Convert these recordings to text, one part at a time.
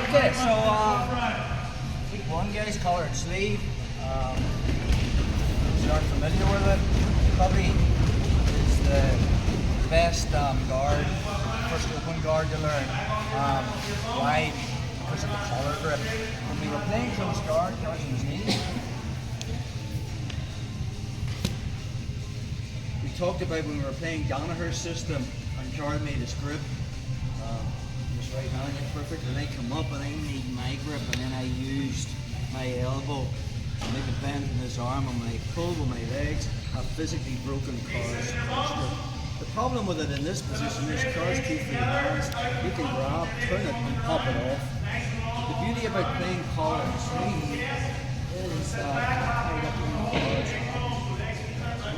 Okay, so week one, guys, collar and sleeve. If you aren't familiar with it, probably is the best guard, first open guard to learn. Why? Because of the collar grip. When we were playing close guard, guards on his knees, we talked about when we were playing Danaher's system and Carl made his grip. His right hand is perfect, and I come up and I made my grip, and then I used my elbow to make a bend in his arm, and when I pulled with my legs, I physically broken Carl's grip. The problem with it in this position is Carl's 2 free hands, you can grab, turn it, and pop it off. The beauty about playing collar and sleeve is that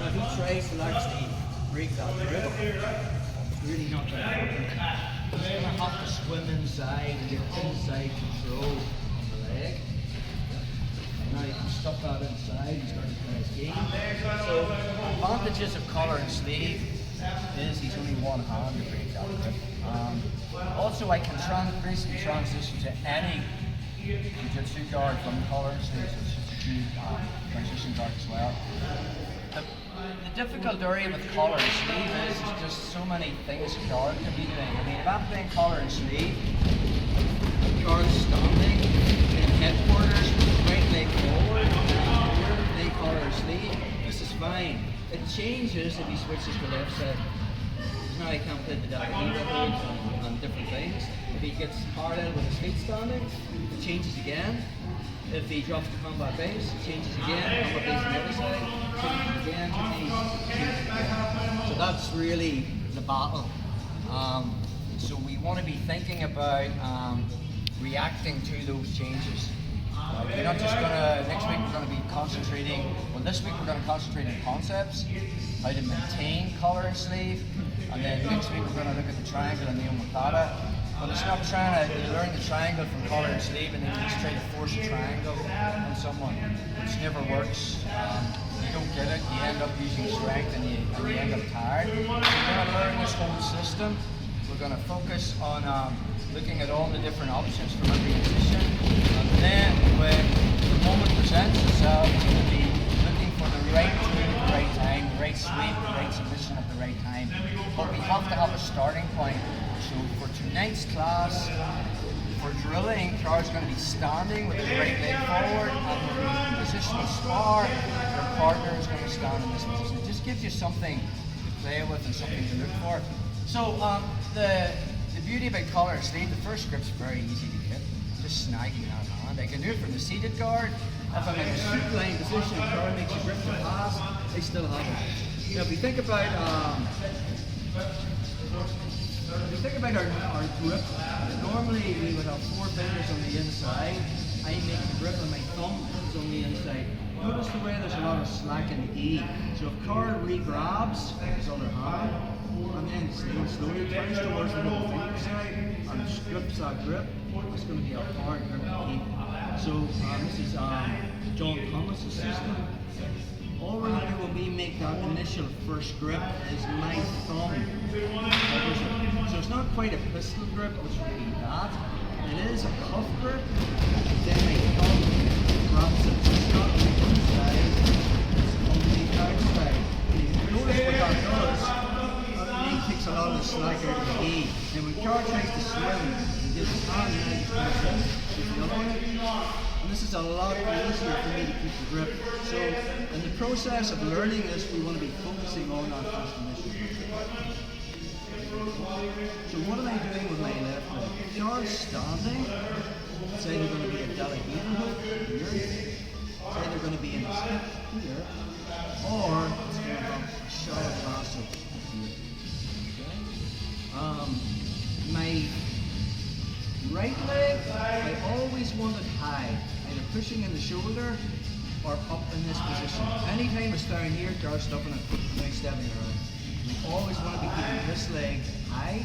if he tries to actually break that grip, it's really not going to happen. He's going to have to swim inside and get inside control on the leg. And now you can stop that inside and start to play his game. So, advantages of collar and sleeve is he's only one hand to break that grip. Also, I can basically transition to any jiu-jitsu guard from collar and sleeve, so it's just a good transition guard as well. The difficult area with collar and sleeve is just so many things a guard can be doing. I mean, if I'm playing collar and sleeve, guard's standing in headquarters, right leg forward, playing collar and sleeve, this is fine. It changes if he switches to left side. Now he can't play the Dungannon hook and different things. If he gets hard out with his feet standing, it changes again. If he drops the combat base, it changes again. Combat base on the other side, changes again, changes again. So that's really the battle. So we want to be thinking about reacting to those changes. We're not just going to, next week we're going to be concentrating, well this week we're going to concentrate on concepts, how to maintain collar and sleeve, and then next week we're going to look at the triangle and the omoplata. But it's not trying to learn the triangle from collar and sleeve and then you just try to force a triangle on someone, which never works. You don't get it, you end up using strength and you end up tired. So we're going to learn this whole system. We're going to focus on looking at all the different options from every position. And then when the moment presents itself, we're going to be looking for the right tool at the right time, the right sweep, the right submission at the right time. But we have to have a starting point. So for tonight's class, for drilling, Carl's going to be standing with his right leg forward, and for positional spar, your partner is going to stand in this position. It just gives you something to play with and something to look for. So the beauty about collar and sleeve, the first grip's very easy to get. Just snagging that hand. I can do it from the seated guard. If I'm in a supine position, Carl makes a grip to pass, I still have it. Now if we think about our grip, normally we would have 4 fingers on the inside. I make the grip and my thumb is on the inside. Notice the way there's a lot of slack in the gi. So if Carl re-grabs his other hand, and then slowly turns towards the middle finger side, and strips that grip, it's going to be a hard grip to keep. So this is John Thomas's system. All we're going to do when we make that initial first grip is my thumb covers it. So it's not quite a pistol grip, which would be that. It is a cuff grip. Then my thumb grabs it. It's not on the inside, it's on the outside. And you can notice what that does. It takes a lot of the slack out of the gi. And when Carl tries to swim, he gets his hand and the other one. And this is a lot easier for me to keep the grip. So in the process of learning this, we want to be focusing on our first initial. So what am I doing with my left leg? Carl's standing. It's either going to be a Dungannon hook here, it's either going to be in his hip here, or it's going to have a shallow lasso here. My right leg, I always want it high, either pushing in the shoulder or up in this position. Anytime it's down here, Carl's stopping it, now stepping around. We always want to be keeping this leg high.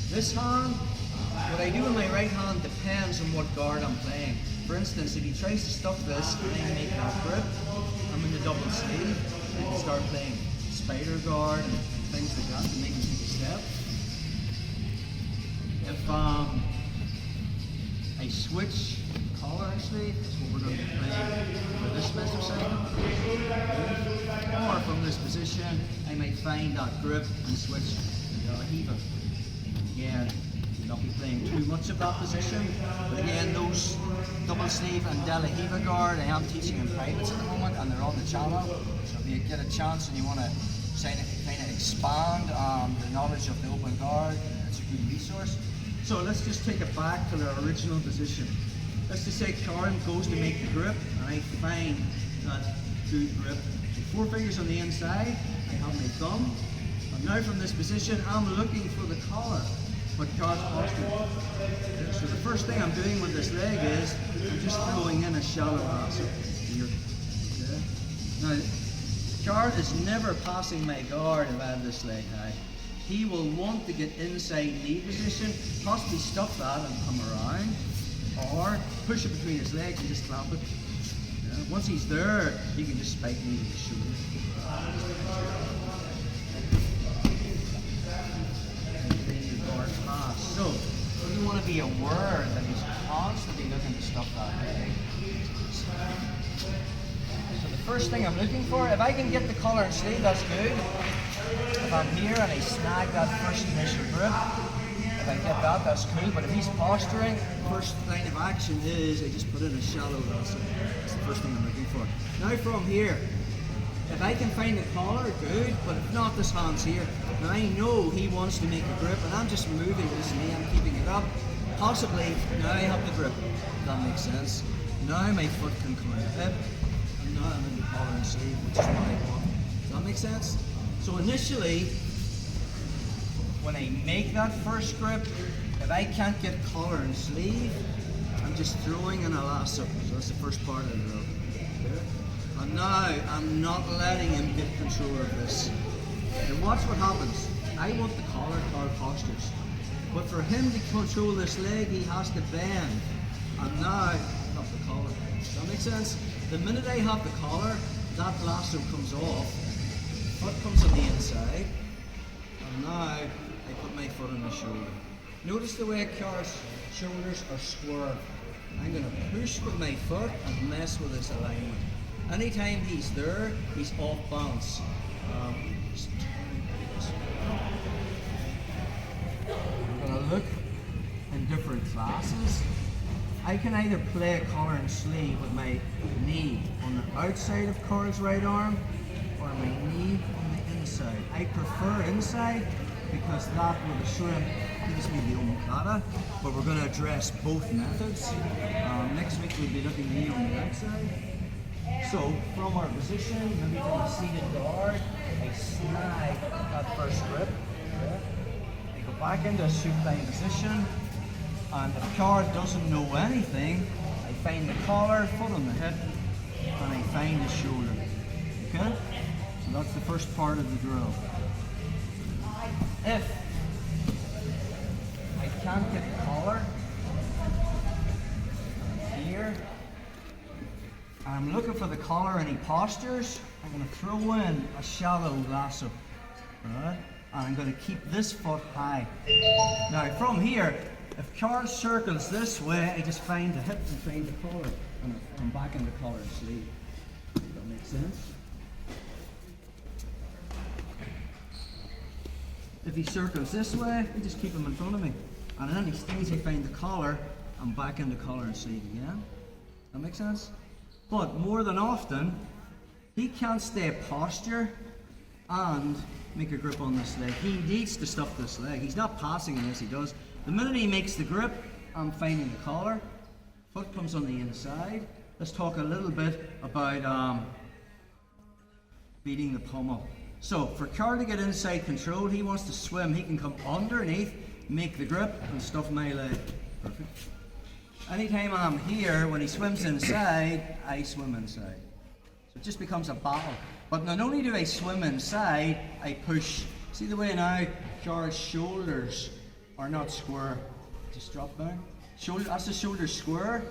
This hand, what I do with my right hand depends on what guard I'm playing. For instance, if he tries to stuff this and I make that grip, I'm in the double sleeve, I can start playing spider guard and things like that to make him take a step. I switch collar and sleeve. That's what we're going to play for this exercise. Or from this position, I might find that grip and switch to the heaver. Again, not be playing too much of that position, but again, those double sleeve and De La Hiva guard, I am teaching in privates at the moment, and they're on the channel. So if you get a chance and you want to kind of expand the knowledge of the open guard, it's a good resource. So let's just take it back to their original position. Let's just say Karen goes to make the grip, and I find that good grip. With 4 fingers on the inside, I have my thumb, and now from this position, I'm looking for the collar. But Karen's posture. So the first thing I'm doing with this leg is I'm just throwing in a shallow lasso here. Okay. Now, Karen is never passing my guard if I have this leg high. He will want to get inside knee position, possibly stop that and come around, or push it between his legs and just clamp it. Yeah. Once he's there, he can just spike me with the shoulder. So, you want to be aware that he's constantly looking to stop that leg. So the first thing I'm looking for, if I can get the collar and sleeve, that's good. If I'm here and I snag that first initial grip, if I get that, that's cool. But if he's posturing, first line of action is I just put in a shallow lasso. That's the first thing I'm looking for. Now from here, if I can find the collar, good, but if not, this hand's here. Now I know he wants to make a grip, and I'm just moving this knee, I'm keeping it up. Possibly, now I have the grip, if that makes sense. Now my foot can come in the hip, and now I'm in the collar and sleeve, which is what I want. Does that make sense? So initially, when I make that first grip, if I can't get collar and sleeve, I'm just throwing in a lasso. So that's the first part of the drill. Okay? And now, I'm not letting him get control of this. And watch what happens. I want the collar postures. But for him to control this leg, he has to bend. And now, I have the collar. Does that make sense? The minute I have the collar, that lasso comes off. Foot comes on the inside. And now, I put my foot on the shoulder. Notice the way Car's shoulders are square. I'm going to push with my foot and mess with this alignment. Anytime he's there, he's off balance. I'm going to look in different classes. I can either play a collar and sleeve with my knee on the outside of Carl's right arm or my knee on the inside. I prefer inside because that with a shrimp gives me the omoplata, but we're going to address both methods. Next week we'll be looking knee on the outside. So, from our position, maybe from a seated guard, I snag that first grip. Okay. I go back into a supine position, and if guard doesn't know anything, I find the collar, foot on the hip, and I find the shoulder. Okay? So that's the first part of the drill. If I can't get the collar, here, I'm looking for the collar and he postures, I'm going to throw in a shallow lasso, right? And I'm going to keep this foot high. Now from here, if Carl circles this way, I just find the hip and find the collar, and I'm back in the collar and sleeve. Does that make sense? If he circles this way, I just keep him in front of me. And then he stays, I find the collar, I'm back in the collar and sleeve again. That make sense? But more than often, he can't stay posture and make a grip on this leg. He needs to stuff this leg. He's not passing unless he does. The minute he makes the grip, I'm finding the collar. Foot comes on the inside. Let's talk a little bit about beating the pommel. So for Carl to get inside control, he wants to swim. He can come underneath, make the grip, and stuff my leg. Perfect. Anytime I'm here, when he swims inside, I swim inside. So it just becomes a battle. But not only do I swim inside, I push. See the way now Carl's shoulders are not square. Just drop down. Shoulder, that's the shoulder square,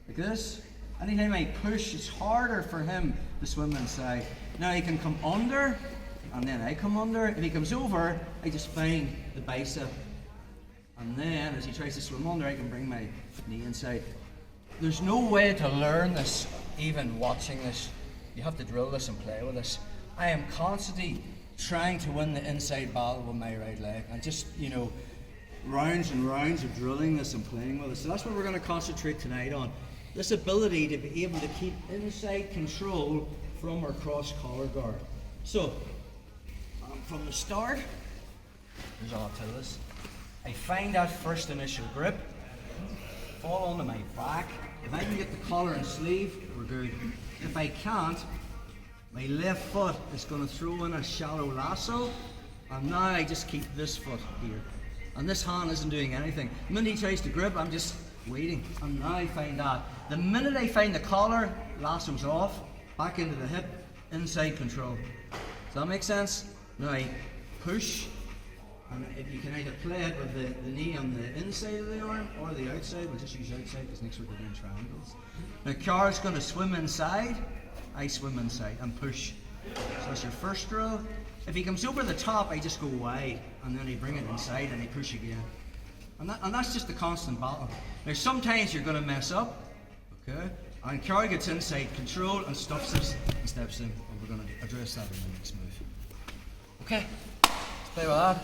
like this. Anytime I push, it's harder for him to swim inside. Now he can come under, and then I come under. If he comes over, I just find the bicep. And then as he tries to swim under, I can bring my knee inside. There's no way to learn this, even watching this. You have to drill this and play with this. I am constantly trying to win the inside battle with my right leg. And just, rounds and rounds of drilling this and playing with it. So that's what we're going to concentrate tonight on. This ability to be able to keep inside control from our cross collar guard. So, from the start, there's all to this. I find that first initial grip, fall onto my back. If I can get the collar and sleeve, we're good. If I can't, my left foot is going to throw in a shallow lasso, and now I just keep this foot here. And this hand isn't doing anything. The minute he tries to grip, I'm just waiting. And now I find that. The minute I find the collar, lasso's off, back into the hip, inside control. Does that make sense? Now I push, and if you can either play it with the knee on the inside of the arm or the outside. We'll just use outside because next week we're doing triangles. Now Car's going to swim inside, I swim inside and push. So that's your first drill. If he comes over the top, I just go wide, and then I bring it inside and I push again. And that's just the constant battle. Now sometimes you're going to mess up, okay? And Car gets inside control and stuffs us and steps in. And we're going to address that in the next move. Okay, let's play with that.